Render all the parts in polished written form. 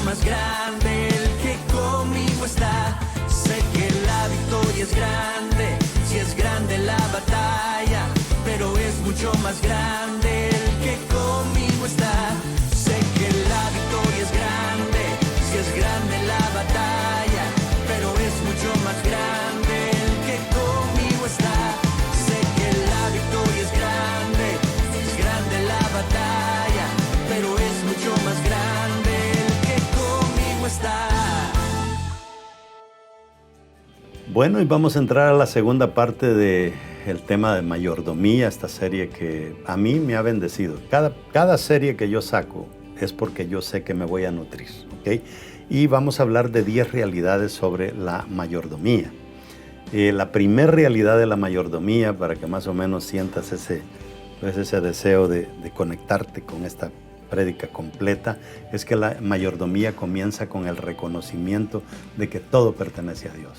más grande el que conmigo está. Sé que la victoria es grande, si es grande la batalla, pero es mucho más grande el que conmigo está. Sé que la victoria es grande, si es grande la batalla, pero es mucho más grande el que conmigo está. Sé que la victoria es grande, si es grande la batalla, pero es mucho más grande el que conmigo está. Bueno, y vamos a entrar a la segunda parte del tema de mayordomía, esta serie que a mí me ha bendecido. Cada serie que yo saco es porque yo sé que me voy a nutrir, ¿ok? Y vamos a hablar de 10 realidades sobre la mayordomía. La primera realidad de la mayordomía, para que más o menos sientas ese deseo de conectarte con esta prédica completa, es que la mayordomía comienza con el reconocimiento de que todo pertenece a Dios.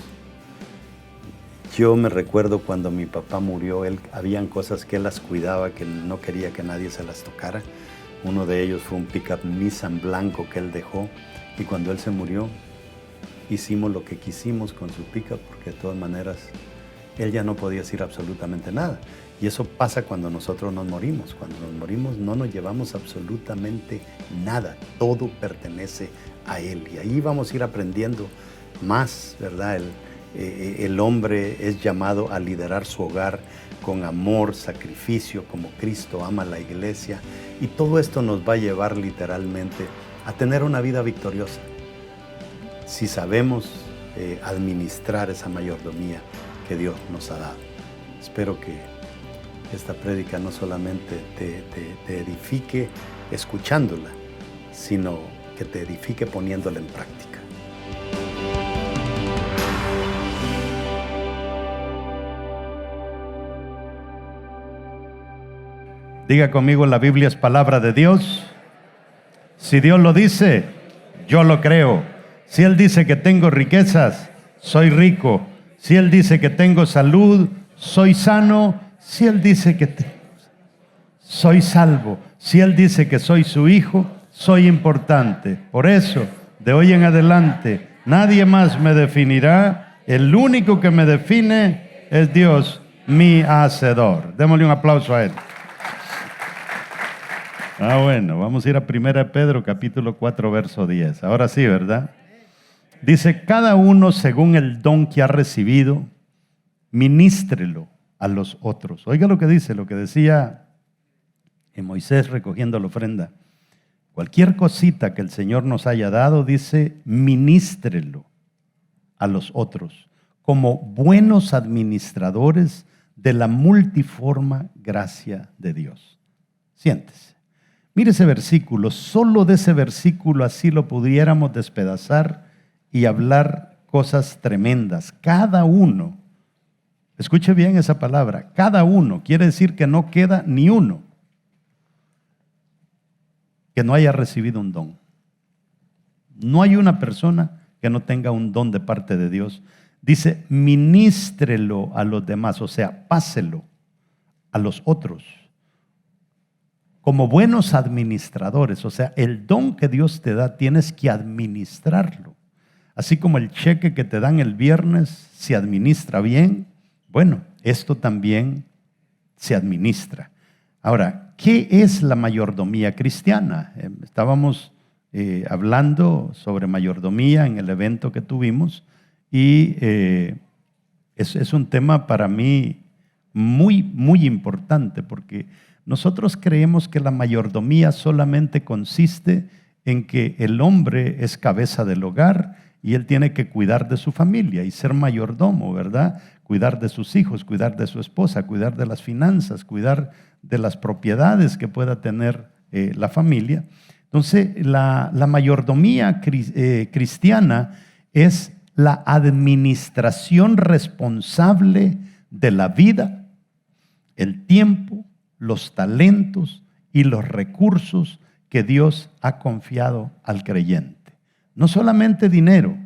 Yo me recuerdo cuando mi papá murió, habían cosas que él las cuidaba, que no quería que nadie se las tocara. Uno de ellos fue un pickup Nissan blanco que él dejó, y cuando él se murió, hicimos lo que quisimos con su pickup, porque de todas maneras él ya no podía decir absolutamente nada. Y eso pasa cuando nosotros nos morimos. Cuando nos morimos no nos llevamos absolutamente nada, todo pertenece a él. Y ahí vamos a ir aprendiendo más, ¿verdad? El hombre es llamado a liderar su hogar con amor, sacrificio, como Cristo ama a la iglesia. Y todo esto nos va a llevar literalmente a tener una vida victoriosa, si sabemos administrar esa mayordomía que Dios nos ha dado. Espero que esta prédica no solamente te edifique escuchándola, sino que te edifique poniéndola en práctica. Diga conmigo, la Biblia es palabra de Dios. Si Dios lo dice, yo lo creo. Si Él dice que tengo riquezas, soy rico. Si Él dice que tengo salud, soy sano. Si Él dice que soy salvo. Si Él dice que soy su hijo, soy importante. Por eso, de hoy en adelante, nadie más me definirá. El único que me define es Dios, mi hacedor. Démosle un aplauso a Él. Bueno, vamos a ir a 1 Pedro capítulo 4 verso 10. Ahora sí, ¿verdad? Dice, cada uno según el don que ha recibido, ministrelo a los otros. Oiga lo que dice, lo que decía Moisés recogiendo la ofrenda. Cualquier cosita que el Señor nos haya dado, dice, ministrelo a los otros, como buenos administradores de la multiforme gracia de Dios. Siéntese. Mire ese versículo, solo de ese versículo así lo pudiéramos despedazar y hablar cosas tremendas. Cada uno, escuche bien esa palabra, cada uno, quiere decir que no queda ni uno que no haya recibido un don. No hay una persona que no tenga un don de parte de Dios. Dice, ministrelo a los demás, o sea, páselo a los otros. Como buenos administradores, o sea, el don que Dios te da, tienes que administrarlo. Así como el cheque que te dan el viernes se administra bien, bueno, esto también se administra. Ahora, ¿qué es la mayordomía cristiana? Estábamos hablando sobre mayordomía en el evento que tuvimos y es un tema para mí muy, muy importante porque nosotros creemos que la mayordomía solamente consiste en que el hombre es cabeza del hogar y él tiene que cuidar de su familia y ser mayordomo, ¿verdad? Cuidar de sus hijos, cuidar de su esposa, cuidar de las finanzas, cuidar de las propiedades que pueda tener la familia. Entonces, la mayordomía cristiana es la administración responsable de la vida, el tiempo, los talentos y los recursos que Dios ha confiado al creyente. No solamente dinero,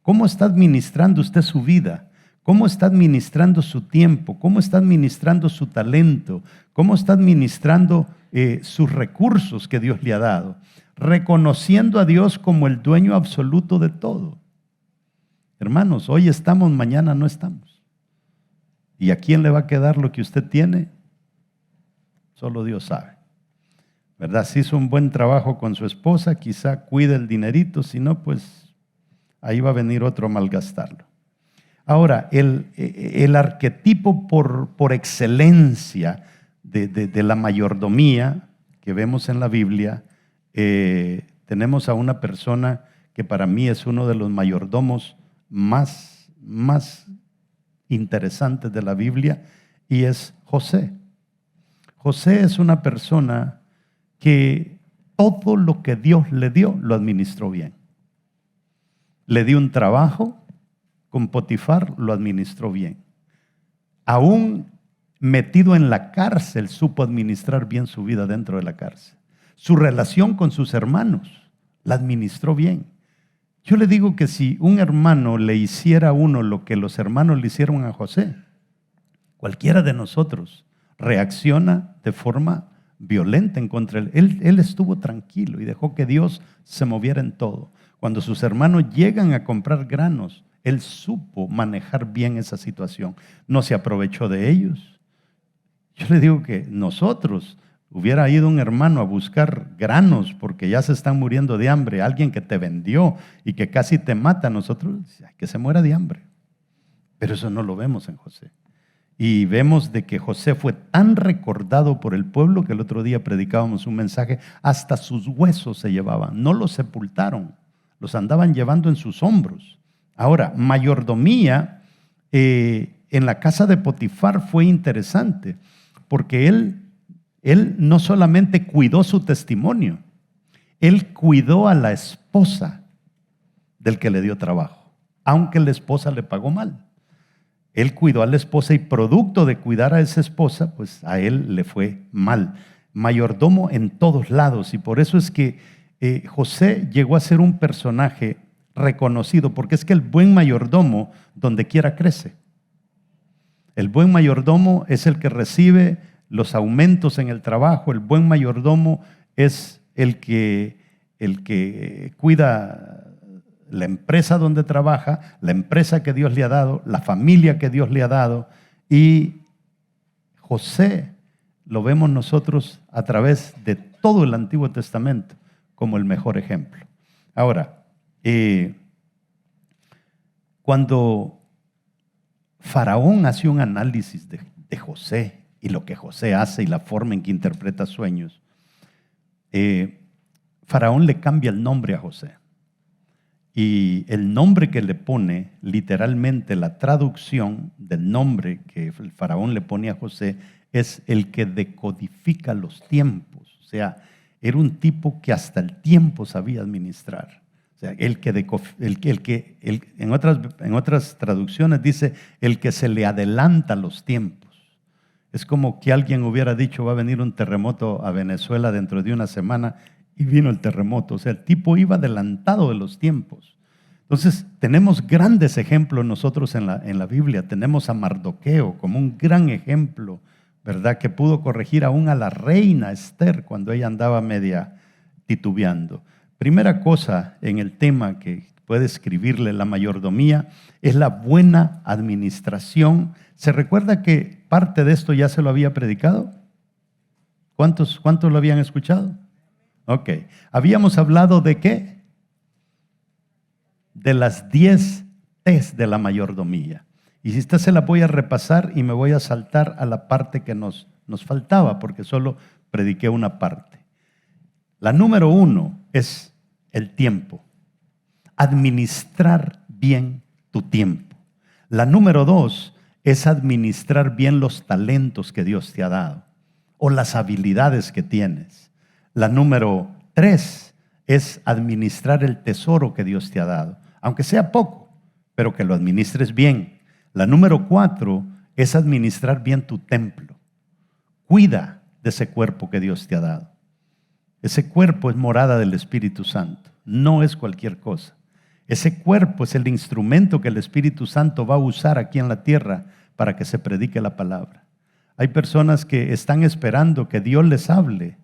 ¿cómo está administrando usted su vida? ¿Cómo está administrando su tiempo? ¿Cómo está administrando su talento? ¿Cómo está administrando sus recursos que Dios le ha dado? reconociendo a Dios como el dueño absoluto de todo. Hermanos, hoy estamos, mañana no estamos. ¿Y a quién le va a quedar lo que usted tiene? Solo Dios sabe. ¿Verdad? Si hizo un buen trabajo con su esposa, quizá cuide el dinerito, si no, pues ahí va a venir otro a malgastarlo. Ahora, el arquetipo por excelencia de la mayordomía que vemos en la Biblia, tenemos a una persona que para mí es uno de los mayordomos más interesantes de la Biblia, y es José. José es una persona que todo lo que Dios le dio, lo administró bien. Le dio un trabajo con Potifar, lo administró bien. Aún metido en la cárcel, supo administrar bien su vida dentro de la cárcel. Su relación con sus hermanos, la administró bien. Yo le digo que si un hermano le hiciera a uno lo que los hermanos le hicieron a José, cualquiera de nosotros reacciona de forma violenta en contra de él. Él estuvo tranquilo y dejó que Dios se moviera en todo. Cuando sus hermanos llegan a comprar granos, él supo manejar bien esa situación. No se aprovechó de ellos. Yo le digo que nosotros, hubiera ido un hermano a buscar granos porque ya se están muriendo de hambre, alguien que te vendió y que casi te mata, nosotros, que se muera de hambre. Pero eso no lo vemos en José. Y vemos de que José fue tan recordado por el pueblo que el otro día predicábamos un mensaje, hasta sus huesos se llevaban, no los sepultaron, los andaban llevando en sus hombros. Ahora, mayordomía en la casa de Potifar fue interesante, porque él no solamente cuidó su testimonio, él cuidó a la esposa del que le dio trabajo, aunque la esposa le pagó mal. Él cuidó a la esposa y producto de cuidar a esa esposa, pues a él le fue mal. Mayordomo en todos lados, y por eso es que José llegó a ser un personaje reconocido, porque es que el buen mayordomo donde quiera crece. El buen mayordomo es el que recibe los aumentos en el trabajo. El buen mayordomo es el que cuida la empresa donde trabaja, la empresa que Dios le ha dado, la familia que Dios le ha dado. Y José lo vemos nosotros a través de todo el Antiguo Testamento como el mejor ejemplo. Ahora, cuando Faraón hace un análisis de José y lo que José hace y la forma en que interpreta sueños, Faraón le cambia el nombre a José. Y el nombre que le pone, literalmente la traducción del nombre que el faraón le pone a José, es el que decodifica los tiempos. O sea, era un tipo que hasta el tiempo sabía administrar. O sea, en otras traducciones dice, el que se le adelanta los tiempos. Es como que alguien hubiera dicho, va a venir un terremoto a Venezuela dentro de una semana, y vino el terremoto. O sea, el tipo iba adelantado de los tiempos. Entonces, tenemos grandes ejemplos nosotros en la Biblia. Tenemos a Mardoqueo como un gran ejemplo, ¿verdad? Que pudo corregir aún a la reina Esther cuando ella andaba media titubeando. Primera cosa en el tema que puede escribirle la mayordomía es la buena administración. ¿Se recuerda que parte de esto ya se lo había predicado? ¿Cuántos lo habían escuchado? Ok. Habíamos hablado de ¿qué? De las 10 T's de la mayordomía. Y si esta se la voy a repasar y me voy a saltar a la parte que nos faltaba, porque solo prediqué una parte. La número 1 es el tiempo. Administrar bien tu tiempo. La número 2 es administrar bien los talentos que Dios te ha dado o las habilidades que tienes. La número 3 es administrar el tesoro que Dios te ha dado, aunque sea poco, pero que lo administres bien. La número 4 es administrar bien tu templo. Cuida de ese cuerpo que Dios te ha dado. Ese cuerpo es morada del Espíritu Santo, no es cualquier cosa. Ese cuerpo es el instrumento que el Espíritu Santo va a usar aquí en la tierra para que se predique la palabra. Hay personas que están esperando que Dios les hable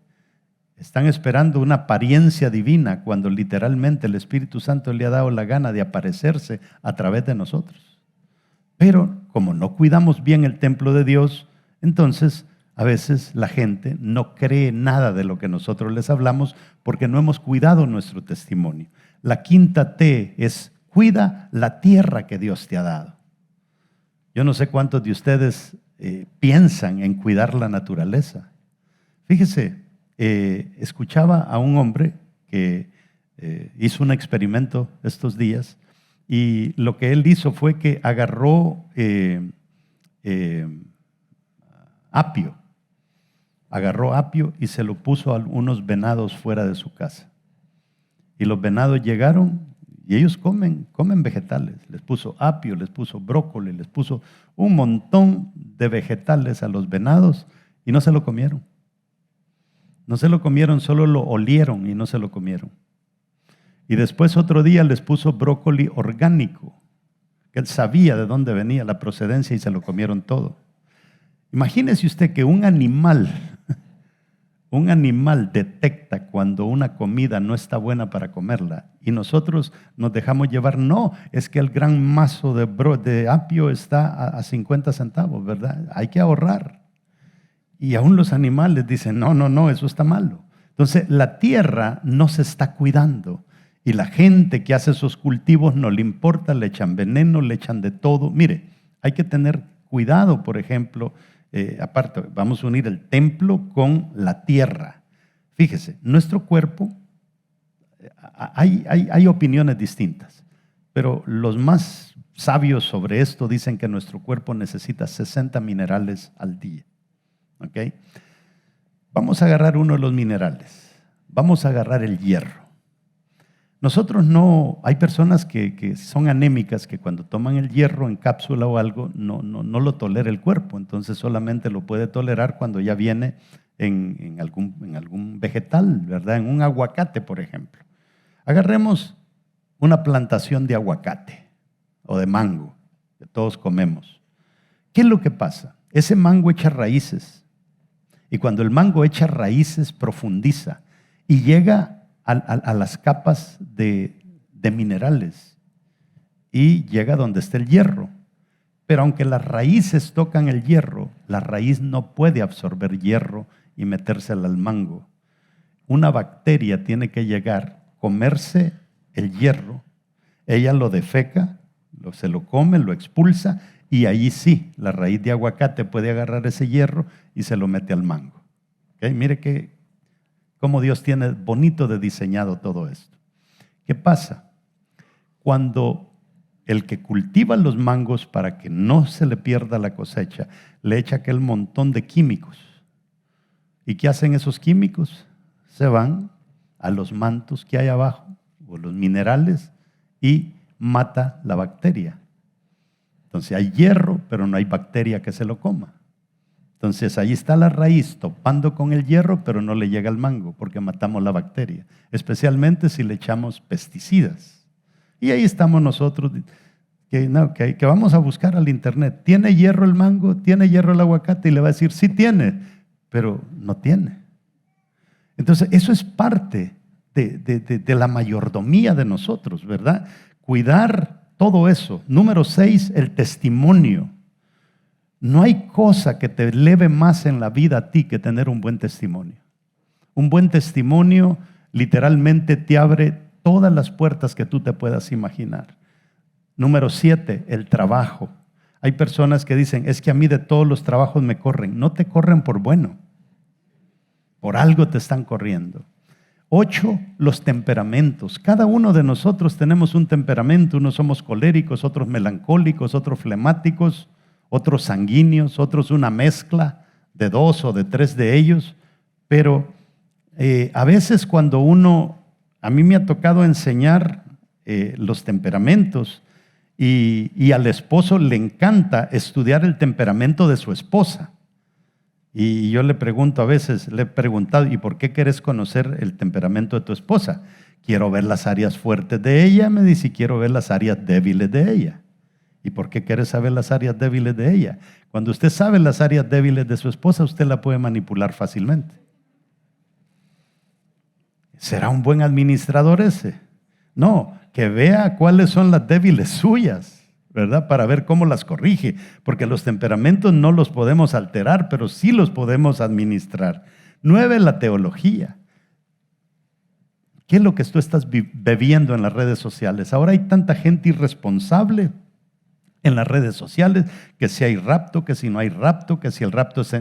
Están esperando una apariencia divina cuando literalmente el Espíritu Santo le ha dado la gana de aparecerse a través de nosotros. Pero como no cuidamos bien el templo de Dios, entonces a veces la gente no cree nada de lo que nosotros les hablamos porque no hemos cuidado nuestro testimonio. La quinta T es: cuida la tierra que Dios te ha dado. Yo no sé cuántos de ustedes piensan en cuidar la naturaleza. Fíjese, escuchaba a un hombre que hizo un experimento estos días, y lo que él hizo fue que agarró apio y se lo puso a unos venados fuera de su casa. Y los venados llegaron y ellos comen vegetales. Les puso apio, les puso brócoli, les puso un montón de vegetales a los venados y no se lo comieron. No se lo comieron, solo lo olieron y no se lo comieron. Y después otro día les puso brócoli orgánico, que él sabía de dónde venía la procedencia, y se lo comieron todo. Imagínese usted que un animal detecta cuando una comida no está buena para comerla, y nosotros nos dejamos llevar. No, es que el gran mazo de apio está a 50 centavos, ¿verdad? Hay que ahorrar. Y aún los animales dicen, no, eso está malo. Entonces la tierra no se está cuidando, y la gente que hace esos cultivos no le importa, le echan veneno, le echan de todo. Mire, hay que tener cuidado, por ejemplo, aparte, vamos a unir el templo con la tierra. Fíjese, nuestro cuerpo, hay opiniones distintas, pero los más sabios sobre esto dicen que nuestro cuerpo necesita 60 minerales al día. ¿Okay? Vamos a agarrar uno de los minerales, vamos a agarrar el hierro. Nosotros no, hay personas que son anémicas, que cuando toman el hierro en cápsula o algo, no lo tolera el cuerpo, entonces solamente lo puede tolerar cuando ya viene en algún vegetal, ¿verdad? En un aguacate, por ejemplo. Agarremos una plantación de aguacate o de mango, que todos comemos. ¿Qué es lo que pasa? Ese mango echa raíces, y cuando el mango echa raíces profundiza y llega a las capas de minerales y llega donde está el hierro. Pero aunque las raíces tocan el hierro, la raíz no puede absorber hierro y metérsela al mango. Una bacteria tiene que llegar, comerse el hierro, ella lo defeca, se lo come, lo expulsa, y ahí sí, la raíz de aguacate puede agarrar ese hierro y se lo mete al mango. ¿Okay? Mire cómo Dios tiene bonito de diseñado todo esto. ¿Qué pasa? Cuando el que cultiva los mangos, para que no se le pierda la cosecha, le echa aquel montón de químicos. ¿Y qué hacen esos químicos? Se van a los mantos que hay abajo, o los minerales, y mata la bacteria. Entonces hay hierro, pero no hay bacteria que se lo coma. Entonces ahí está la raíz topando con el hierro, pero no le llega al mango porque matamos la bacteria, especialmente si le echamos pesticidas. Y ahí estamos nosotros, que vamos a buscar al internet. ¿Tiene hierro el mango? ¿Tiene hierro el aguacate? Y le va a decir, sí tiene, pero no tiene. Entonces eso es parte de la mayordomía de nosotros, ¿verdad? Cuidar todo eso. Número 6, el testimonio. No hay cosa que te eleve más en la vida a ti que tener un buen testimonio. Un buen testimonio literalmente te abre todas las puertas que tú te puedas imaginar. Número 7, el trabajo. Hay personas que dicen, es que a mí de todos los trabajos me corren. No te corren por bueno. Por algo te están corriendo. 8, los temperamentos. Cada uno de nosotros tenemos un temperamento. Unos somos coléricos, otros melancólicos, otros flemáticos, otros sanguíneos, otros una mezcla de 2 o de 3 de ellos. Pero a veces cuando a mí me ha tocado enseñar los temperamentos, y al esposo le encanta estudiar el temperamento de su esposa. Y yo le pregunto a veces, le he preguntado, ¿y por qué quieres conocer el temperamento de tu esposa? Quiero ver las áreas fuertes de ella, me dice, y quiero ver las áreas débiles de ella. ¿Y por qué quieres saber las áreas débiles de ella? Cuando usted sabe las áreas débiles de su esposa, usted la puede manipular fácilmente. ¿Será un buen administrador ese? No, que vea cuáles son las débiles suyas, ¿verdad? Para ver cómo las corrige, porque los temperamentos no los podemos alterar, pero sí los podemos administrar. 9, la teología. ¿Qué es lo que tú estás bebiendo en las redes sociales? Ahora hay tanta gente irresponsable en las redes sociales, que si hay rapto, que si no hay rapto, que si el rapto es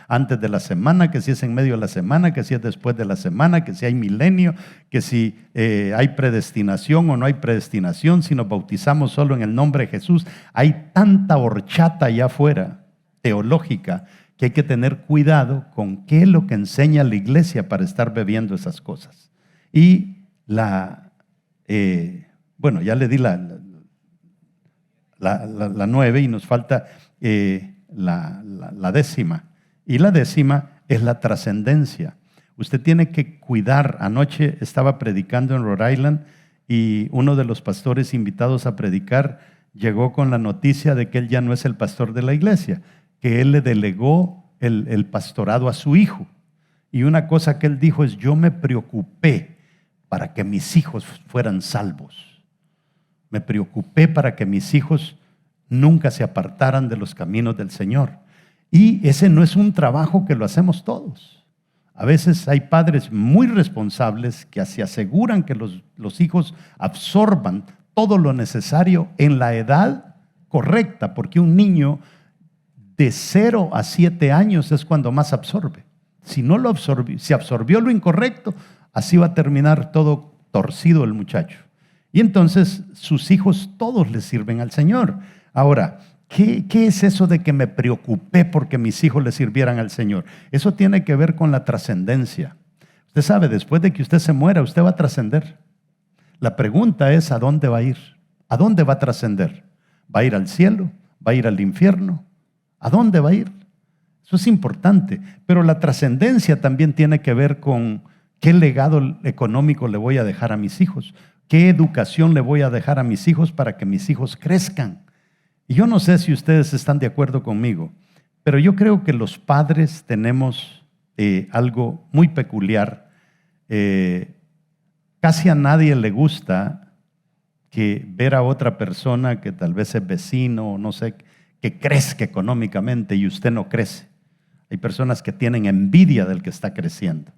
antes de la semana, que si es en medio de la semana, que si es después de la semana, que si hay milenio, que si hay predestinación o no hay predestinación, si nos bautizamos solo en el nombre de Jesús. Hay tanta horchata allá afuera, teológica, que hay que tener cuidado con qué es lo que enseña la iglesia para estar bebiendo esas cosas. Y bueno, ya le di la 9 y nos falta la 10ª. Y la 10ª es la trascendencia. Usted tiene que cuidar. Anoche estaba predicando en Rhode Island y uno de los pastores invitados a predicar llegó con la noticia de que él ya no es el pastor de la iglesia, que él le delegó el pastorado a su hijo. Y una cosa que él dijo es: yo me preocupé para que mis hijos fueran salvos. Me preocupé para que mis hijos nunca se apartaran de los caminos del Señor. Y ese no es un trabajo que lo hacemos todos. A veces hay padres muy responsables que se aseguran que los hijos absorban todo lo necesario en la edad correcta, porque un niño de 0 a 7 años es cuando más absorbe. Si no lo absorbió, si absorbió lo incorrecto, así va a terminar todo torcido el muchacho. Y entonces sus hijos todos le sirven al Señor. Ahora, ¿qué es eso de que me preocupé porque mis hijos le sirvieran al Señor? Eso tiene que ver con la trascendencia. Usted sabe, después de que usted se muera, usted va a trascender. La pregunta es: ¿a dónde va a ir? ¿A dónde va a trascender? ¿Va a ir al cielo? ¿Va a ir al infierno? ¿A dónde va a ir? Eso es importante. Pero la trascendencia también tiene que ver con qué legado económico le voy a dejar a mis hijos. ¿Qué educación le voy a dejar a mis hijos para que mis hijos crezcan? Y yo no sé si ustedes están de acuerdo conmigo, pero yo creo que los padres tenemos algo muy peculiar. Casi a nadie le gusta ver a otra persona que tal vez es vecino o no sé, que crezca económicamente y usted no crece. Hay personas que tienen envidia del que está creciendo.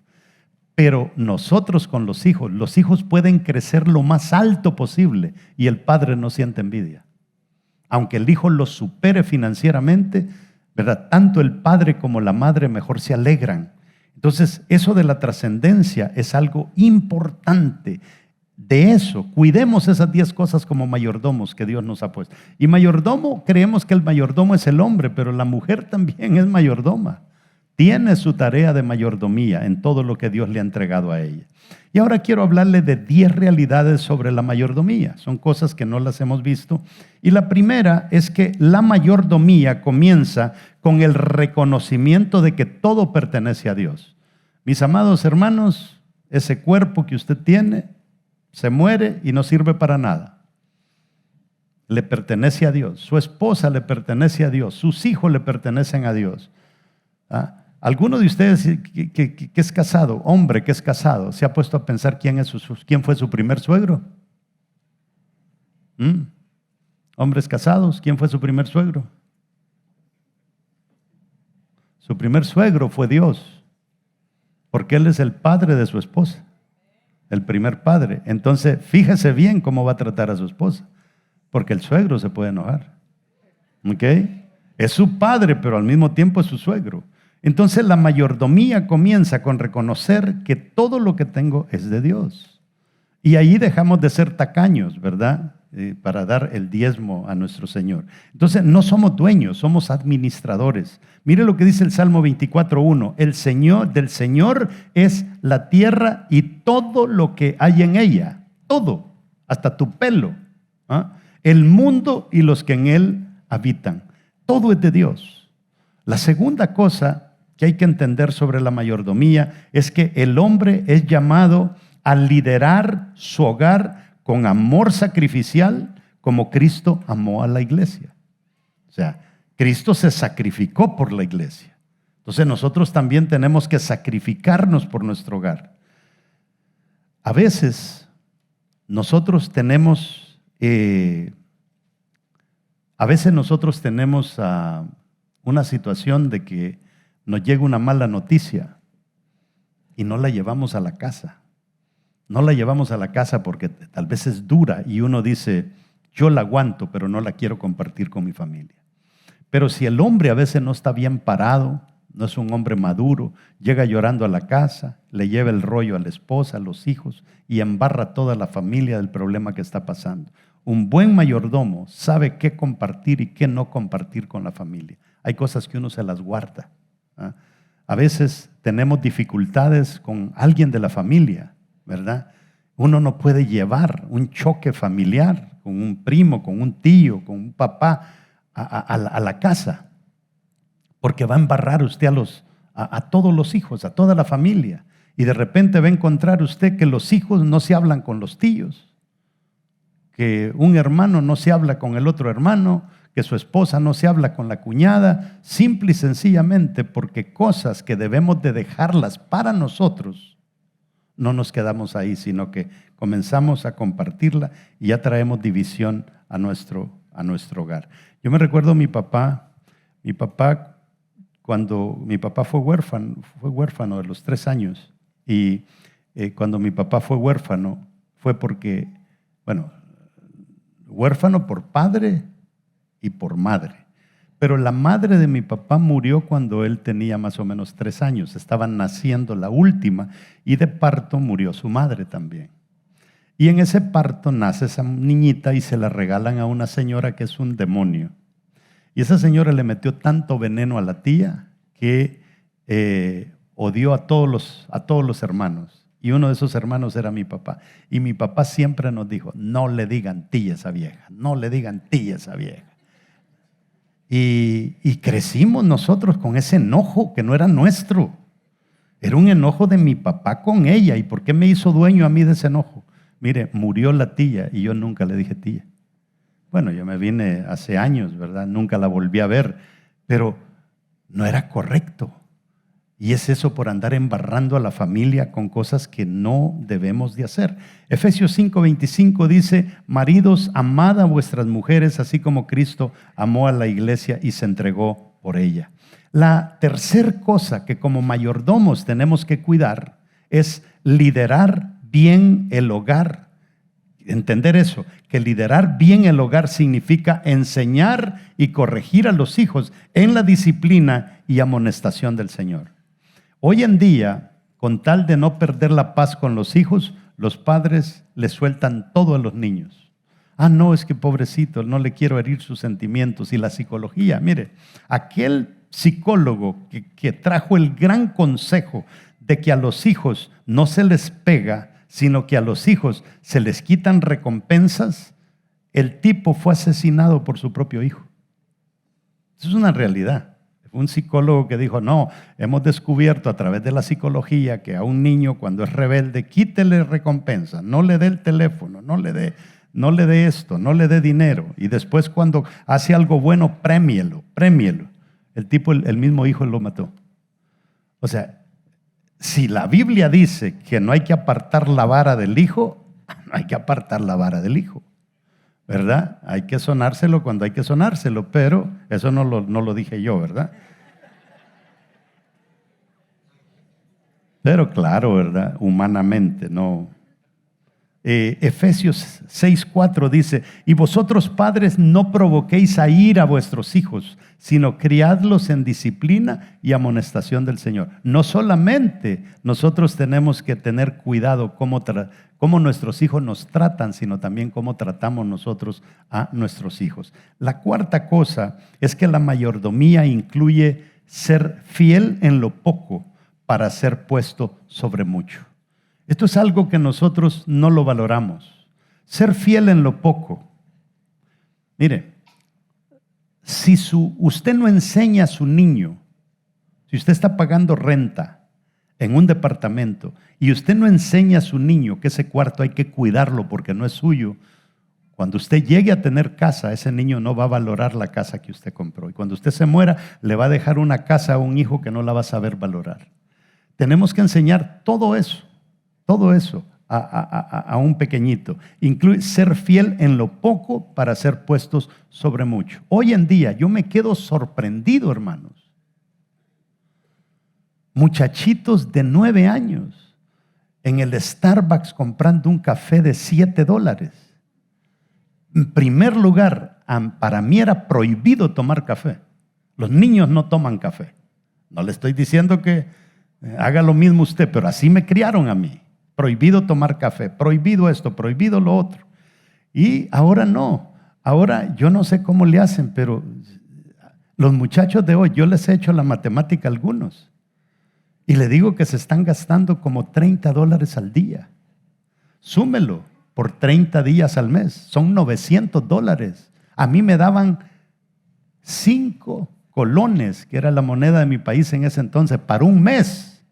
Pero nosotros con los hijos pueden crecer lo más alto posible y el padre no siente envidia. Aunque el hijo lo supere financieramente, ¿verdad? Tanto el padre como la madre mejor se alegran. Entonces, eso de la trascendencia es algo importante. De eso, cuidemos esas 10 cosas como mayordomos que Dios nos ha puesto. Y mayordomo, creemos que el mayordomo es el hombre, pero la mujer también es mayordoma. Tiene su tarea de mayordomía en todo lo que Dios le ha entregado a ella. Y ahora quiero hablarle de 10 realidades sobre la mayordomía. Son cosas que no las hemos visto. Y la primera es que la mayordomía comienza con el reconocimiento de que todo pertenece a Dios. Mis amados hermanos, ese cuerpo que usted tiene se muere y no sirve para nada. Le pertenece a Dios. Su esposa le pertenece a Dios. Sus hijos le pertenecen a Dios. ¿Alguno de ustedes que es casado, hombre que es casado, se ha puesto a pensar quién fue su primer suegro? Hombres casados, ¿quién fue su primer suegro? Su primer suegro fue Dios, porque Él es el padre de su esposa, el primer padre. Entonces, fíjese bien cómo va a tratar a su esposa, porque el suegro se puede enojar. ¿Ok? Es su padre, pero al mismo tiempo es su suegro. Entonces la mayordomía comienza con reconocer que todo lo que tengo es de Dios. Y ahí dejamos de ser tacaños, ¿verdad? Para dar el diezmo a nuestro Señor. Entonces no somos dueños, somos administradores. Mire lo que dice el Salmo 24:1. Del Señor es la tierra y todo lo que hay en ella. Todo, hasta tu pelo. El mundo y los que en él habitan. Todo es de Dios. La segunda cosa que hay que entender sobre la mayordomía es que el hombre es llamado a liderar su hogar con amor sacrificial como Cristo amó a la iglesia. O sea, Cristo se sacrificó por la iglesia. Entonces nosotros también tenemos que sacrificarnos por nuestro hogar. A veces nosotros tenemos una situación de que nos llega una mala noticia y no la llevamos a la casa. No la llevamos a la casa porque tal vez es dura y uno dice, yo la aguanto, pero no la quiero compartir con mi familia. Pero si el hombre a veces no está bien parado, no es un hombre maduro, llega llorando a la casa, le lleva el rollo a la esposa, a los hijos y embarra a toda la familia del problema que está pasando. Un buen mayordomo sabe qué compartir y qué no compartir con la familia. Hay cosas que uno se las guarda. A veces tenemos dificultades con alguien de la familia, ¿verdad? Uno no puede llevar un choque familiar con un primo, con un tío, con un papá a la casa, porque va a embarrar usted a todos los hijos, a toda la familia, y de repente va a encontrar usted que los hijos no se hablan con los tíos, que un hermano no se habla con el otro hermano, que su esposa no se habla con la cuñada, simple y sencillamente porque cosas que debemos de dejarlas para nosotros, no nos quedamos ahí, sino que comenzamos a compartirla y ya traemos división a nuestro hogar. Yo me recuerdo mi papá, cuando mi papá fue huérfano de los 3 años, y cuando mi papá fue huérfano, fue porque, huérfano por padre y por madre. Pero la madre de mi papá murió cuando él tenía más o menos 3 años. Estaba naciendo la última y de parto murió su madre también. Y en ese parto nace esa niñita y se la regalan a una señora que es un demonio. Y esa señora le metió tanto veneno a la tía que odió a todos los hermanos. Y uno de esos hermanos era mi papá. Y mi papá siempre nos dijo, no le digan tía a esa vieja, no le digan tía a esa vieja. Y crecimos nosotros con ese enojo que no era nuestro. Era un enojo de mi papá con ella. ¿Y por qué me hizo dueño a mí de ese enojo? Mire, murió la tía y yo nunca le dije tía. Bueno, yo me vine hace años, ¿verdad? Nunca la volví a ver, pero no era correcto. Y es eso por andar embarrando a la familia con cosas que no debemos de hacer. Efesios 5:25 dice, maridos, amad a vuestras mujeres, así como Cristo amó a la iglesia y se entregó por ella. La tercera cosa que como mayordomos tenemos que cuidar es liderar bien el hogar. Entender eso, que liderar bien el hogar significa enseñar y corregir a los hijos en la disciplina y amonestación del Señor. Hoy en día, con tal de no perder la paz con los hijos, los padres le sueltan todo a los niños. No, es que pobrecito, no le quiero herir sus sentimientos. Y la psicología, mire, aquel psicólogo que trajo el gran consejo de que a los hijos no se les pega, sino que a los hijos se les quitan recompensas, el tipo fue asesinado por su propio hijo. Eso es una realidad. Un psicólogo que dijo, no, hemos descubierto a través de la psicología que a un niño cuando es rebelde, quítele recompensa, no le dé el teléfono, no le dé esto, no le dé dinero. Y después cuando hace algo bueno, prémielo. El tipo, el mismo hijo lo mató. O sea, si la Biblia dice que no hay que apartar la vara del hijo, no hay que apartar la vara del hijo, ¿verdad? Hay que sonárselo cuando hay que sonárselo, pero eso no lo dije yo, ¿verdad? Pero claro, ¿verdad? Humanamente, no. Efesios 6:4 dice, y vosotros padres no provoquéis a ira a vuestros hijos, sino criadlos en disciplina y amonestación del Señor. No solamente nosotros tenemos que tener cuidado cómo nuestros hijos nos tratan, sino también cómo tratamos nosotros a nuestros hijos. La cuarta cosa es que la mayordomía incluye ser fiel en lo poco para ser puesto sobre mucho. Esto es algo que nosotros no lo valoramos. Ser fiel en lo poco. Mire, si usted no enseña a su niño, si usted está pagando renta en un departamento y usted no enseña a su niño que ese cuarto hay que cuidarlo porque no es suyo, cuando usted llegue a tener casa, ese niño no va a valorar la casa que usted compró. Y cuando usted se muera, le va a dejar una casa a un hijo que no la va a saber valorar. Tenemos que enseñar todo eso a un pequeñito. Incluye ser fiel en lo poco para ser puestos sobre mucho. Hoy en día yo me quedo sorprendido, hermanos. Muchachitos de 9 años en el Starbucks comprando un café de $7. En primer lugar, para mí era prohibido tomar café. Los niños no toman café. No le estoy diciendo que haga lo mismo usted, pero así me criaron a mí. Prohibido tomar café, prohibido esto, prohibido lo otro. Y ahora no. Ahora yo no sé cómo le hacen, pero los muchachos de hoy, yo les he hecho la matemática a algunos. Y le digo que se están gastando como $30 al día. Súmelo por 30 días al mes. Son $900. A mí me daban 5 colones, que era la moneda de mi país en ese entonces, para un mes.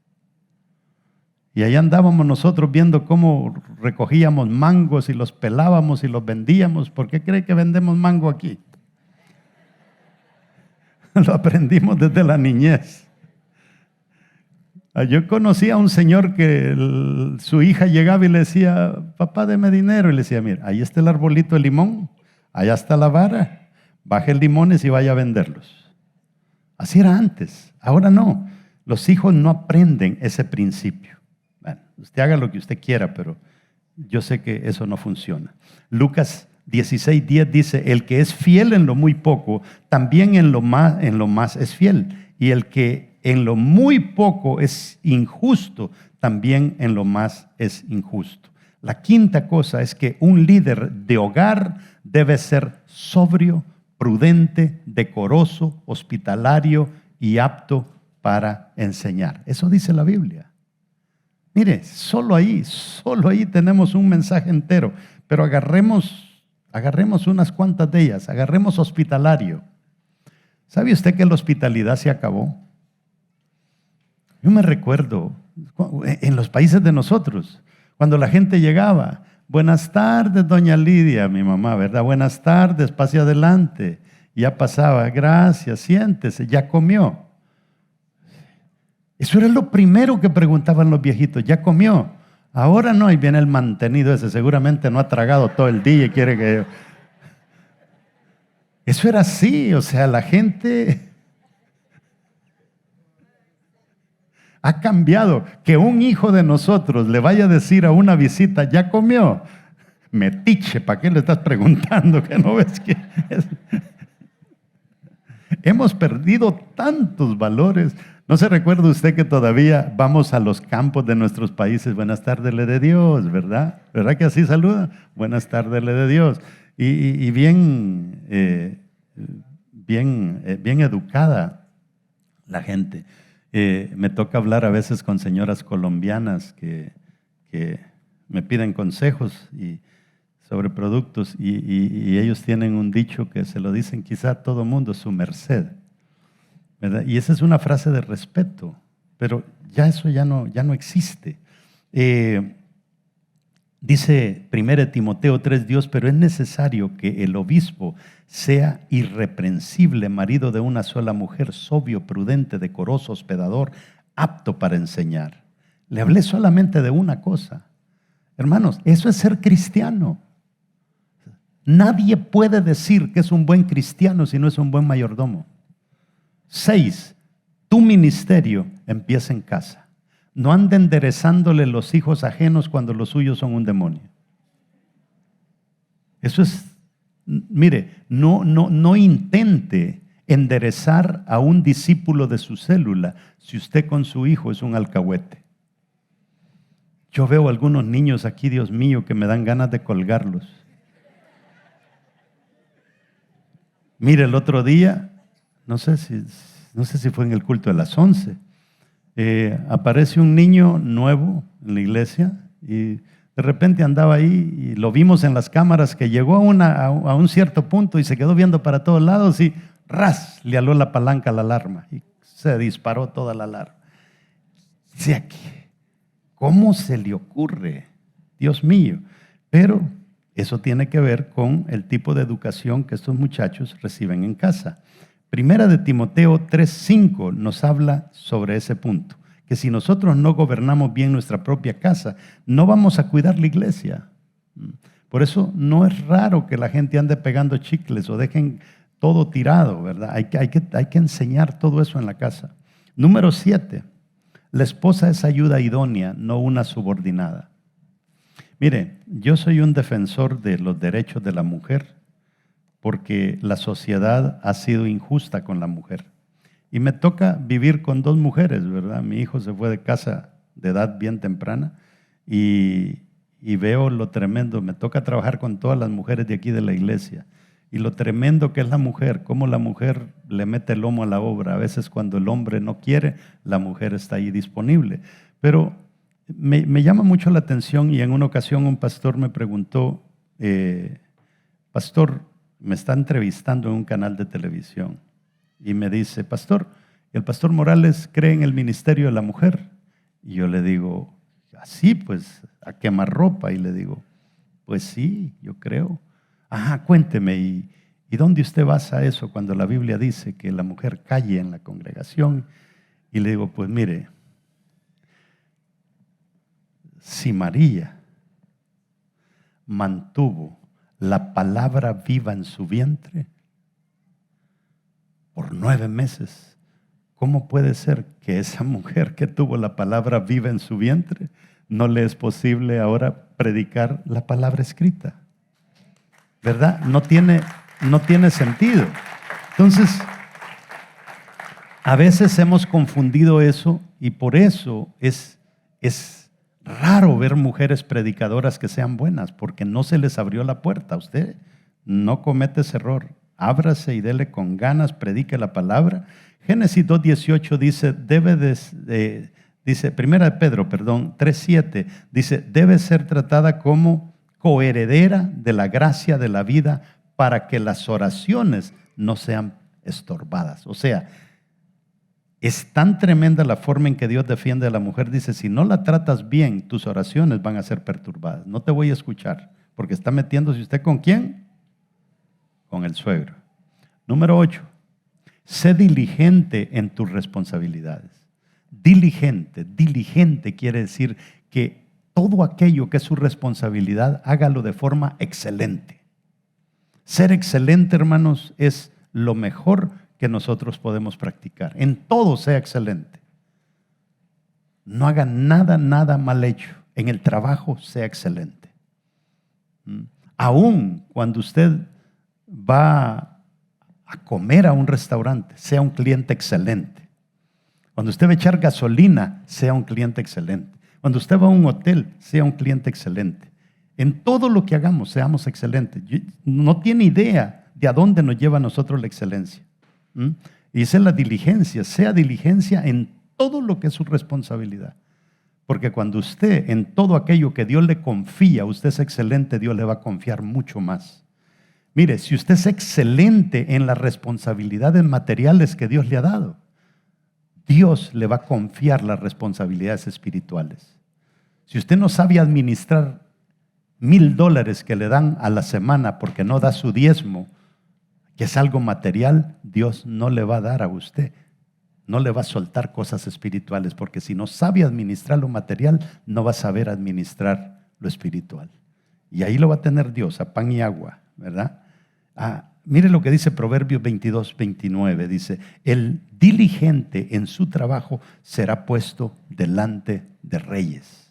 Y ahí andábamos nosotros viendo cómo recogíamos mangos y los pelábamos y los vendíamos. ¿Por qué cree que vendemos mango aquí? Lo aprendimos desde la niñez. Yo conocí a un señor que su hija llegaba y le decía, papá, deme dinero. Y le decía, mira, ahí está el arbolito de limón, allá está la vara, baje limones y vaya a venderlos. Así era antes, ahora no. Los hijos no aprenden ese principio. Bueno, usted haga lo que usted quiera, pero yo sé que eso no funciona. Lucas 16:10 dice, el que es fiel en lo muy poco, también en lo más es fiel. Y el que en lo muy poco es injusto, también en lo más es injusto. La quinta cosa es que un líder de hogar debe ser sobrio, prudente, decoroso, hospitalario y apto para enseñar. Eso dice la Biblia. Mire, solo ahí tenemos un mensaje entero, pero agarremos unas cuantas de ellas. Agarremos hospitalario. ¿Sabe usted que la hospitalidad se acabó? Yo me recuerdo en los países de nosotros, cuando la gente llegaba, buenas tardes, doña Lidia, mi mamá, ¿verdad? Buenas tardes, pase adelante. Ya pasaba, gracias, siéntese, ya comió. Eso era lo primero que preguntaban los viejitos, ¿ya comió? Ahora no, y viene el mantenido ese, seguramente no ha tragado todo el día y quiere que... Eso era así, o sea, la gente ha cambiado. Que un hijo de nosotros le vaya a decir a una visita, ¿ya comió? Metiche, ¿para qué le estás preguntando? ¿Que no ves que es? Hemos perdido tantos valores. ¿No se recuerda usted que todavía vamos a los campos de nuestros países? Buenas tardes, le de Dios, ¿verdad? ¿Verdad que así saluda? Buenas tardes, le de Dios. Y bien educada la gente. Me toca hablar a veces con señoras colombianas que me piden consejos sobre productos y ellos tienen un dicho que se lo dicen quizá a todo mundo, su merced, ¿verdad? Y esa es una frase de respeto, pero ya eso ya no existe. Dice 1 Timoteo 3:2, pero es necesario que el obispo sea irreprensible, marido de una sola mujer, sobrio, prudente, decoroso, hospedador, apto para enseñar. Le hablé solamente de una cosa. Hermanos, eso es ser cristiano. Nadie puede decir que es un buen cristiano si no es un buen mayordomo. 6, tu ministerio empieza en casa. No ande enderezándole los hijos ajenos cuando los suyos son un demonio. Eso es, mire, no intente enderezar a un discípulo de su célula si usted con su hijo es un alcahuete. Yo veo algunos niños aquí, Dios mío, que me dan ganas de colgarlos. Mire, el otro día, no sé si fue en el culto de las 11, aparece un niño nuevo en la iglesia y de repente andaba ahí y lo vimos en las cámaras que llegó a un cierto punto y se quedó viendo para todos lados y ras, le aló la palanca a la alarma y se disparó toda la alarma. Dice, ¿cómo se le ocurre? Dios mío. Pero eso tiene que ver con el tipo de educación que estos muchachos reciben en casa. Primera de Timoteo 3:5 nos habla sobre ese punto, que si nosotros no gobernamos bien nuestra propia casa, no vamos a cuidar la iglesia. Por eso no es raro que la gente ande pegando chicles o dejen todo tirado, ¿verdad? Hay que enseñar todo eso en la casa. Número 7, la esposa es ayuda idónea, no una subordinada. Mire, yo soy un defensor de los derechos de la mujer porque la sociedad ha sido injusta con la mujer. Y me toca vivir con 2 mujeres, ¿verdad? Mi hijo se fue de casa de edad bien temprana y veo lo tremendo. Me toca trabajar con todas las mujeres de aquí de la iglesia. Y lo tremendo que es la mujer, cómo la mujer le mete el lomo a la obra. A veces cuando el hombre no quiere, la mujer está ahí disponible. Pero me llama mucho la atención y en una ocasión un pastor me preguntó, pastor, me está entrevistando en un canal de televisión y me dice, pastor, ¿el pastor Morales cree en el ministerio de la mujer? Y yo le digo, así pues, a quemarropa. Y le digo, pues sí, yo creo. Ajá, cuénteme, ¿y dónde usted basa eso cuando la Biblia dice que la mujer calle en la congregación? Y le digo, pues mire, si María mantuvo la palabra viva en su vientre por 9 meses, ¿cómo puede ser que esa mujer que tuvo la palabra viva en su vientre no le es posible ahora predicar la palabra escrita? ¿Verdad? No tiene sentido. Entonces, a veces hemos confundido eso y por eso es raro ver mujeres predicadoras que sean buenas, porque no se les abrió la puerta. Usted no comete ese error. Ábrase y dele con ganas, predique la palabra. Génesis 2:18 dice, dice, 1 Pedro, 3:7, dice, debe ser tratada como coheredera de la gracia de la vida para que las oraciones no sean estorbadas. O sea, es tan tremenda la forma en que Dios defiende a la mujer. Dice, si no la tratas bien, tus oraciones van a ser perturbadas. No te voy a escuchar, porque está metiéndose usted ¿con quién? Con el suegro. Número 8, sé diligente en tus responsabilidades. Diligente quiere decir que todo aquello que es su responsabilidad, hágalo de forma excelente. Ser excelente, hermanos, es lo mejor que nosotros podemos practicar. En todo sea excelente. No haga nada mal hecho. En el trabajo sea excelente. Aún cuando usted va a comer a un restaurante, sea un cliente excelente. Cuando usted va a echar gasolina, sea un cliente excelente. Cuando usted va a un hotel, sea un cliente excelente. En todo lo que hagamos, seamos excelentes. No tiene idea de a dónde nos lleva a nosotros la excelencia. Y esa es la diligencia. Sea diligencia en todo lo que es su responsabilidad. Porque cuando usted, en todo aquello que Dios le confía, usted es excelente, Dios le va a confiar mucho más. Mire, si usted es excelente en las responsabilidades materiales que Dios le ha dado, Dios le va a confiar las responsabilidades espirituales. Si usted no sabe administrar $1,000 que le dan a la semana porque no da su diezmo, que es algo material, Dios no le va a dar a usted. No le va a soltar cosas espirituales, porque si no sabe administrar lo material, no va a saber administrar lo espiritual. Y ahí lo va a tener Dios, a pan y agua, ¿verdad? Mire lo que dice Proverbios 22:29, dice, el diligente en su trabajo será puesto delante de reyes.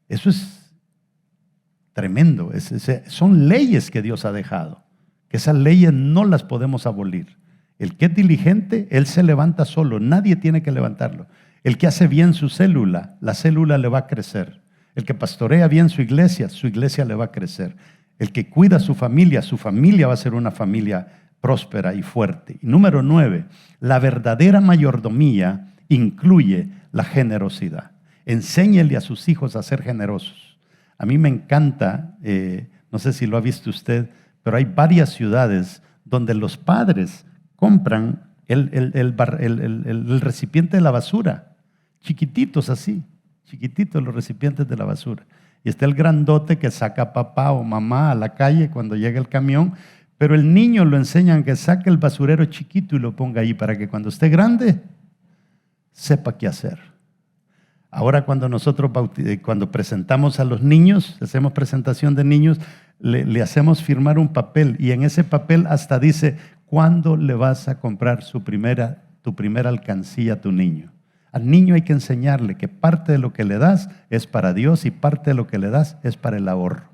Eso es tremendo, son leyes que Dios ha dejado, que esas leyes no las podemos abolir. El que es diligente, él se levanta solo, nadie tiene que levantarlo. El que hace bien su célula, la célula le va a crecer. El que pastorea bien su iglesia le va a crecer. El que cuida a su familia va a ser una familia próspera y fuerte. Y número 9, la verdadera mayordomía incluye la generosidad. Enséñele a sus hijos a ser generosos. A mí me encanta, no sé si lo ha visto usted, pero hay varias ciudades donde los padres compran el recipiente de la basura, chiquititos así, chiquititos los recipientes de la basura. Y está el grandote que saca a papá o mamá a la calle cuando llega el camión, pero el niño lo enseñan que saque el basurero chiquito y lo ponga ahí para que cuando esté grande sepa qué hacer. Ahora cuando nosotros cuando presentamos a los niños, hacemos presentación de niños, le hacemos firmar un papel y en ese papel hasta dice cuándo le vas a comprar tu primera alcancía a tu niño. Al niño hay que enseñarle que parte de lo que le das es para Dios y parte de lo que le das es para el ahorro.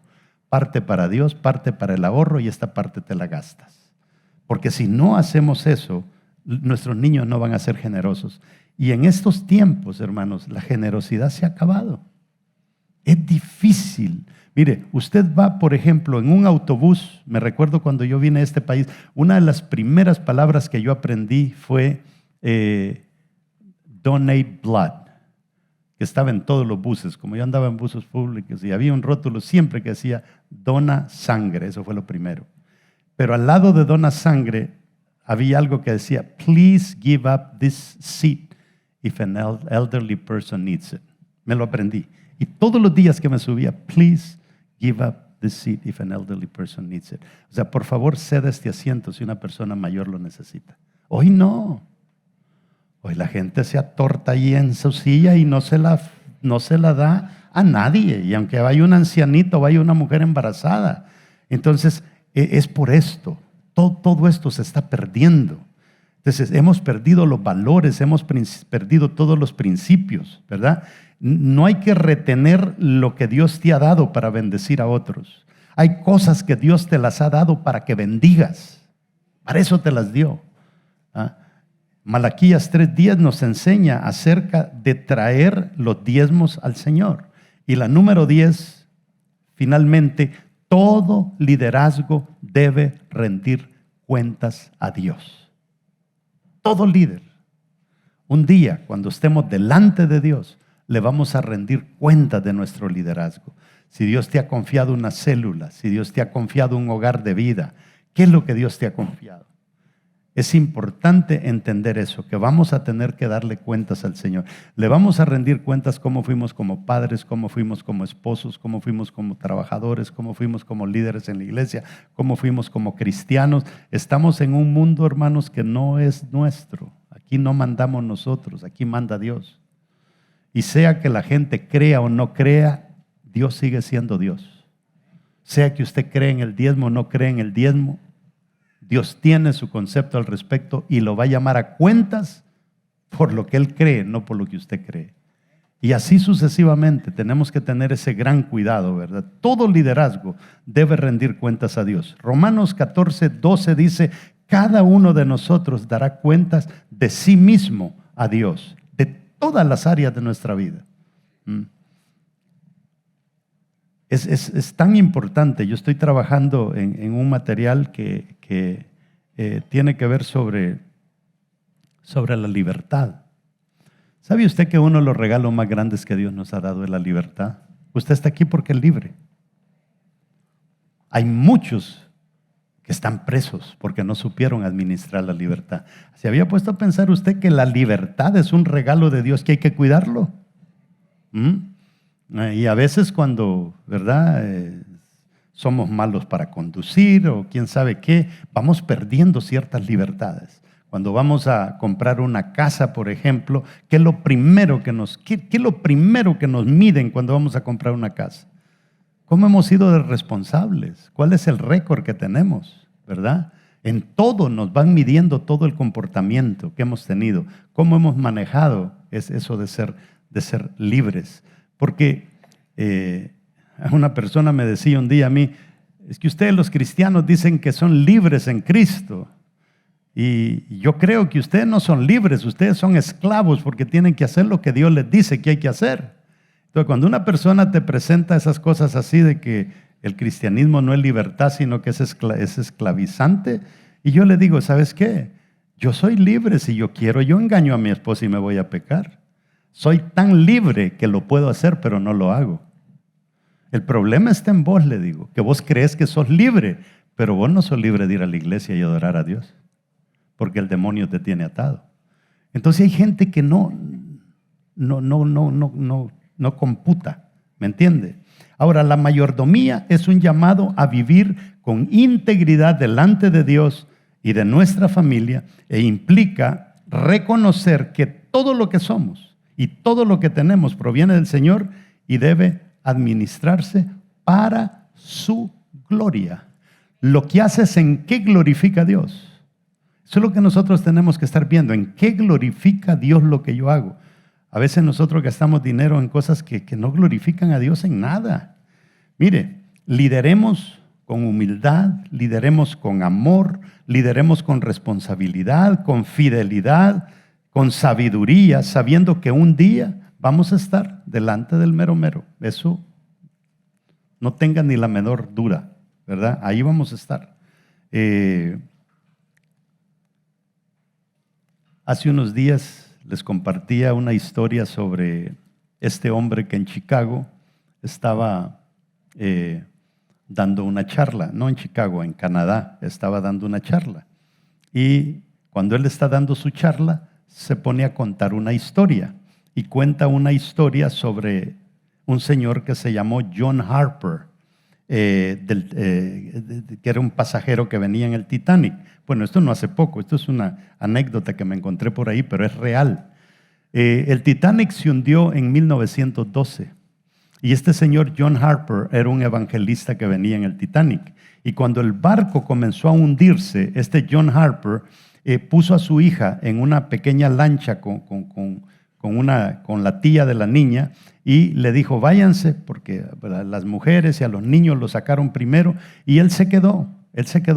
Parte para Dios, parte para el ahorro y esta parte te la gastas. Porque si no hacemos eso, nuestros niños no van a ser generosos. Y en estos tiempos, hermanos, la generosidad se ha acabado. Es difícil. Mire, usted va, por ejemplo, en un autobús. Me recuerdo cuando yo vine a este país, una de las primeras palabras que yo aprendí fue donate blood, que estaba en todos los buses. Como yo andaba en buses públicos y había un rótulo siempre que decía dona sangre. Eso fue lo primero. Pero al lado de dona sangre había algo que decía please give up this seat if an elderly person needs it. Me lo aprendí. Y todos los días que me subía, please give up this seat if an elderly person needs it. O sea, por favor, ceda este asiento si una persona mayor lo necesita. Hoy no. Hoy la gente se atorta ahí en su silla y no se la da a nadie. Y aunque vaya un ancianito, vaya una mujer embarazada. Entonces, es por esto. Todo esto se está perdiendo. Entonces, hemos perdido los valores, hemos perdido todos los principios, ¿verdad? No hay que retener lo que Dios te ha dado para bendecir a otros. Hay cosas que Dios te las ha dado para que bendigas. Para eso te las dio. Malaquías 3:10 nos enseña acerca de traer los diezmos al Señor. Y la número 10, finalmente, todo liderazgo debe rendir cuentas a Dios. Todo líder. Un día, cuando estemos delante de Dios, le vamos a rendir cuentas de nuestro liderazgo. Si Dios te ha confiado una célula, si Dios te ha confiado un hogar de vida, ¿qué es lo que Dios te ha confiado? Es importante entender eso, que vamos a tener que darle cuentas al Señor. Le vamos a rendir cuentas cómo fuimos como padres, cómo fuimos como esposos, cómo fuimos como trabajadores, cómo fuimos como líderes en la iglesia, cómo fuimos como cristianos. Estamos en un mundo, hermanos, que no es nuestro. Aquí no mandamos nosotros, aquí manda Dios. Y sea que la gente crea o no crea, Dios sigue siendo Dios. Sea que usted cree en el diezmo o no cree en el diezmo, Dios tiene su concepto al respecto y lo va a llamar a cuentas por lo que Él cree, no por lo que usted cree. Y así sucesivamente tenemos que tener ese gran cuidado, ¿verdad? Todo liderazgo debe rendir cuentas a Dios. Romanos 14:12 dice, cada uno de nosotros dará cuentas de sí mismo a Dios, de todas las áreas de nuestra vida. Es tan importante. Yo estoy trabajando en un material que tiene que ver sobre la libertad. ¿Sabe usted que uno de los regalos más grandes que Dios nos ha dado es la libertad? Usted está aquí porque es libre. Hay muchos que están presos porque no supieron administrar la libertad. ¿Se había puesto a pensar usted que la libertad es un regalo de Dios que hay que cuidarlo? Y a veces cuando, ¿verdad? Somos malos para conducir o quién sabe qué, vamos perdiendo ciertas libertades. Cuando vamos a comprar una casa, por ejemplo, ¿qué es lo primero que nos miden cuando vamos a comprar una casa? ¿Cómo hemos sido responsables? ¿Cuál es el récord que tenemos? ¿Verdad? En todo nos van midiendo todo el comportamiento que hemos tenido. ¿Cómo hemos manejado eso de ser libres? Porque una persona me decía un día a mí, es que ustedes los cristianos dicen que son libres en Cristo. Y yo creo que ustedes no son libres, ustedes son esclavos porque tienen que hacer lo que Dios les dice que hay que hacer. Entonces, cuando una persona te presenta esas cosas así de que el cristianismo no es libertad, sino que es esclavizante, y yo le digo, ¿sabes qué? Yo soy libre, si yo quiero, yo engaño a mi esposa y me voy a pecar. Soy tan libre que lo puedo hacer, pero no lo hago. El problema está en vos, le digo, que vos crees que sos libre, pero vos no sos libre de ir a la iglesia y adorar a Dios, porque el demonio te tiene atado. Entonces hay gente que no computa, ¿me entiende? Ahora, la mayordomía es un llamado a vivir con integridad delante de Dios y de nuestra familia e implica reconocer que todo lo que somos y todo lo que tenemos proviene del Señor y debe administrarse para su gloria. Lo que hace es en qué glorifica a Dios. Eso es lo que nosotros tenemos que estar viendo, en qué glorifica a Dios lo que yo hago. A veces nosotros gastamos dinero en cosas que no glorifican a Dios en nada. Mire, lideremos con humildad, lideremos con amor, lideremos con responsabilidad, con fidelidad, con sabiduría, sabiendo que un día vamos a estar delante del mero mero. Eso no tenga ni la menor duda, ¿verdad? Ahí vamos a estar. Hace unos días les compartía una historia sobre este hombre que en Chicago estaba dando una charla, no en Chicago, en Canadá, estaba dando una charla. Y cuando él está dando su charla, se pone a contar una historia. Y cuenta una historia sobre un señor que se llamó John Harper, que era un pasajero que venía en el Titanic. Bueno, esto no hace poco, esto es una anécdota que me encontré por ahí, pero es real. El Titanic se hundió en 1912 y este señor John Harper era un evangelista que venía en el Titanic. Y cuando el barco comenzó a hundirse, este John Harper puso a su hija en una pequeña lancha con la tía de la niña y le dijo, váyanse, porque a las mujeres y a los niños los sacaron primero, y él se quedó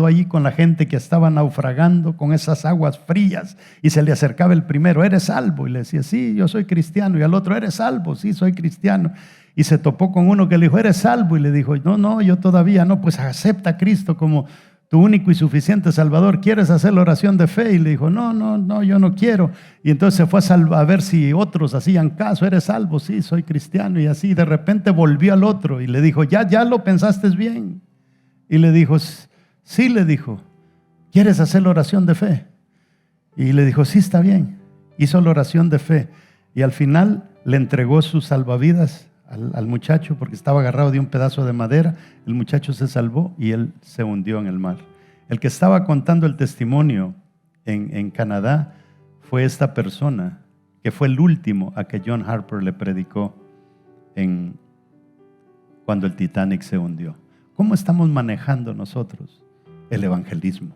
allí con la gente que estaba naufragando con esas aguas frías, y se le acercaba el primero, ¿eres salvo? Y le decía, sí, yo soy cristiano, y al otro, ¿eres salvo? Sí, soy cristiano. Y se topó con uno que le dijo, ¿eres salvo? Y le dijo, no, yo todavía no. Pues acepta a Cristo como tu único y suficiente Salvador. ¿Quieres hacer la oración de fe? Y le dijo, no, yo no quiero. Y entonces se fue a ver si otros hacían caso. ¿Eres salvo? Sí, soy cristiano. Y así de repente volvió al otro y le dijo, ya lo pensaste bien. Y le dijo, sí, le dijo, ¿quieres hacer la oración de fe? Y le dijo, sí, está bien. Hizo la oración de fe y al final le entregó sus salvavidas al muchacho porque estaba agarrado de un pedazo de madera. El muchacho se salvó y él se hundió en el mar. El que estaba contando el testimonio en Canadá fue esta persona que fue el último a que John Harper le predicó cuando el Titanic se hundió. ¿Cómo estamos manejando nosotros el evangelismo?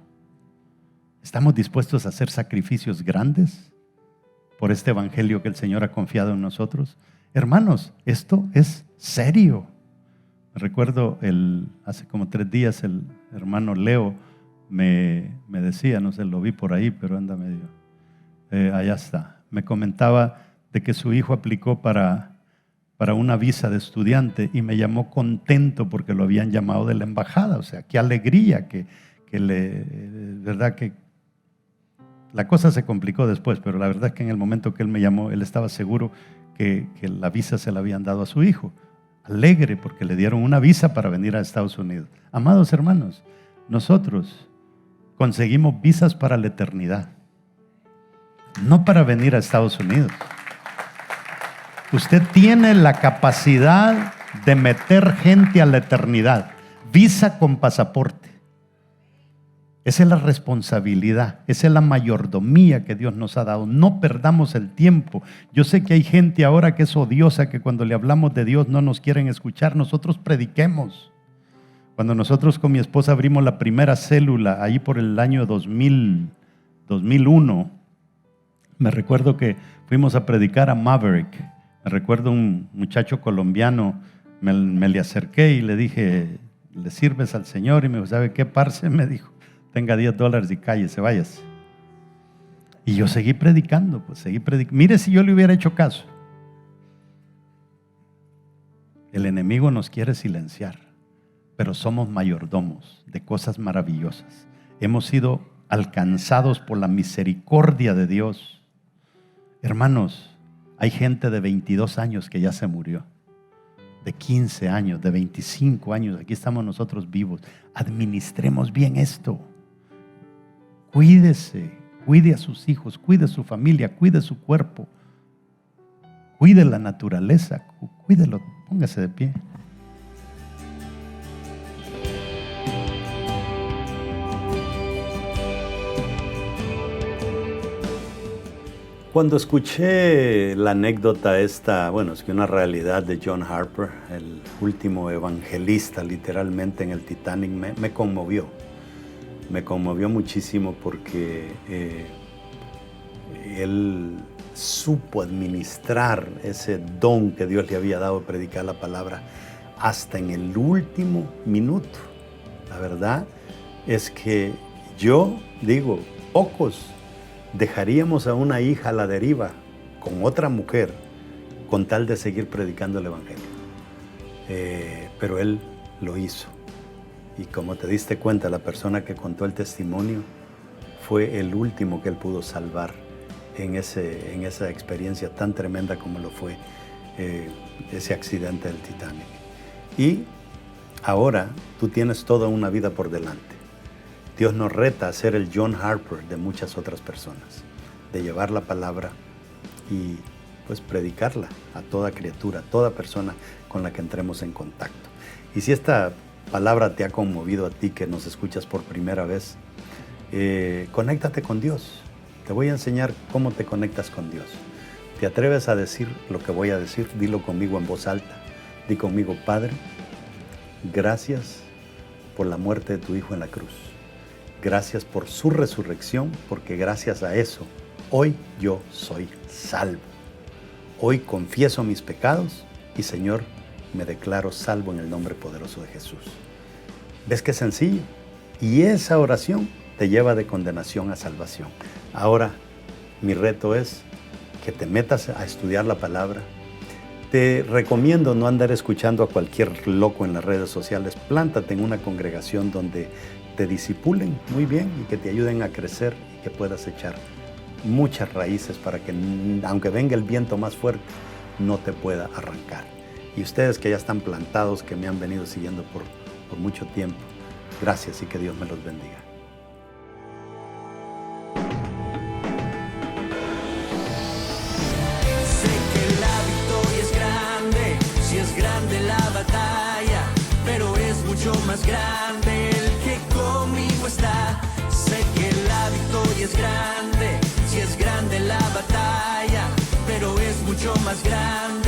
¿Estamos dispuestos a hacer sacrificios grandes por este evangelio que el Señor ha confiado en nosotros? Hermanos, esto es serio. Recuerdo hace como 3 días el hermano Leo me decía, no sé, lo vi por ahí, pero anda medio, allá está. Me comentaba de que su hijo aplicó para una visa de estudiante y me llamó contento porque lo habían llamado de la embajada. O sea, qué alegría verdad que la cosa se complicó después, pero la verdad es que en el momento que él me llamó, él estaba seguro que la visa se la habían dado a su hijo. Alegre porque le dieron una visa para venir a Estados Unidos. Amados hermanos, nosotros conseguimos visas para la eternidad, no para venir a Estados Unidos. Usted tiene la capacidad de meter gente a la eternidad. Visa con pasaporte. Esa es la responsabilidad, esa es la mayordomía que Dios nos ha dado. No perdamos el tiempo. Yo sé que hay gente ahora que es odiosa, que cuando le hablamos de Dios no nos quieren escuchar. Nosotros prediquemos. Cuando nosotros con mi esposa abrimos la primera célula, ahí por el año 2001, me recuerdo que fuimos a predicar a Maverick. Me recuerdo un muchacho colombiano, me le acerqué y le dije, ¿le sirves al Señor? Y me dijo, ¿sabe qué, parce? Me dijo, tenga $10 y cállese, váyase. Y yo seguí predicando, Mire si yo le hubiera hecho caso. El enemigo nos quiere silenciar, pero somos mayordomos de cosas maravillosas. Hemos sido alcanzados por la misericordia de Dios. Hermanos, hay gente de 22 años que ya se murió, de 15 años, de 25 años. Aquí estamos nosotros vivos. Administremos bien esto. Cuídese, cuide a sus hijos, cuide a su familia, cuide su cuerpo, cuide la naturaleza, cuídelo. Póngase de pie. Cuando escuché la anécdota esta, bueno, es que una realidad de John Harper, el último evangelista literalmente en el Titanic, me conmovió. Me conmovió muchísimo porque él supo administrar ese don que Dios le había dado a predicar la palabra hasta en el último minuto. La verdad es que yo digo, pocos dejaríamos a una hija a la deriva con otra mujer con tal de seguir predicando el evangelio. Pero él lo hizo. Y como te diste cuenta, la persona que contó el testimonio fue el último que él pudo salvar en esa experiencia tan tremenda como lo fue ese accidente del Titanic. Y ahora tú tienes toda una vida por delante. Dios nos reta a ser el John Harper de muchas otras personas, de llevar la palabra y pues predicarla a toda criatura, a toda persona con la que entremos en contacto. Y si esta palabra te ha conmovido a ti que nos escuchas por primera vez, conéctate con Dios. Te voy a enseñar cómo te conectas con Dios. ¿Te atreves a decir lo que voy a decir? Dilo conmigo en voz alta. Di conmigo: Padre, gracias por la muerte de tu Hijo en la cruz. Gracias por su resurrección, porque gracias a eso, hoy yo soy salvo. Hoy confieso mis pecados y, Señor, me declaro salvo en el nombre poderoso de Jesús. ¿Ves qué sencillo? Y esa oración te lleva de condenación a salvación. Ahora, mi reto es que te metas a estudiar la palabra. Te recomiendo no andar escuchando a cualquier loco en las redes sociales. Plántate en una congregación donde te disipulen muy bien y que te ayuden a crecer y que puedas echar muchas raíces para que, aunque venga el viento más fuerte, no te pueda arrancar. Y ustedes que ya están plantados, que me han venido siguiendo por mucho tiempo, gracias y que Dios me los bendiga. Sé que la victoria es grande, si es grande la batalla, pero es mucho más grande el que conmigo está. Sé que la victoria es grande, si es grande la batalla, pero es mucho más grande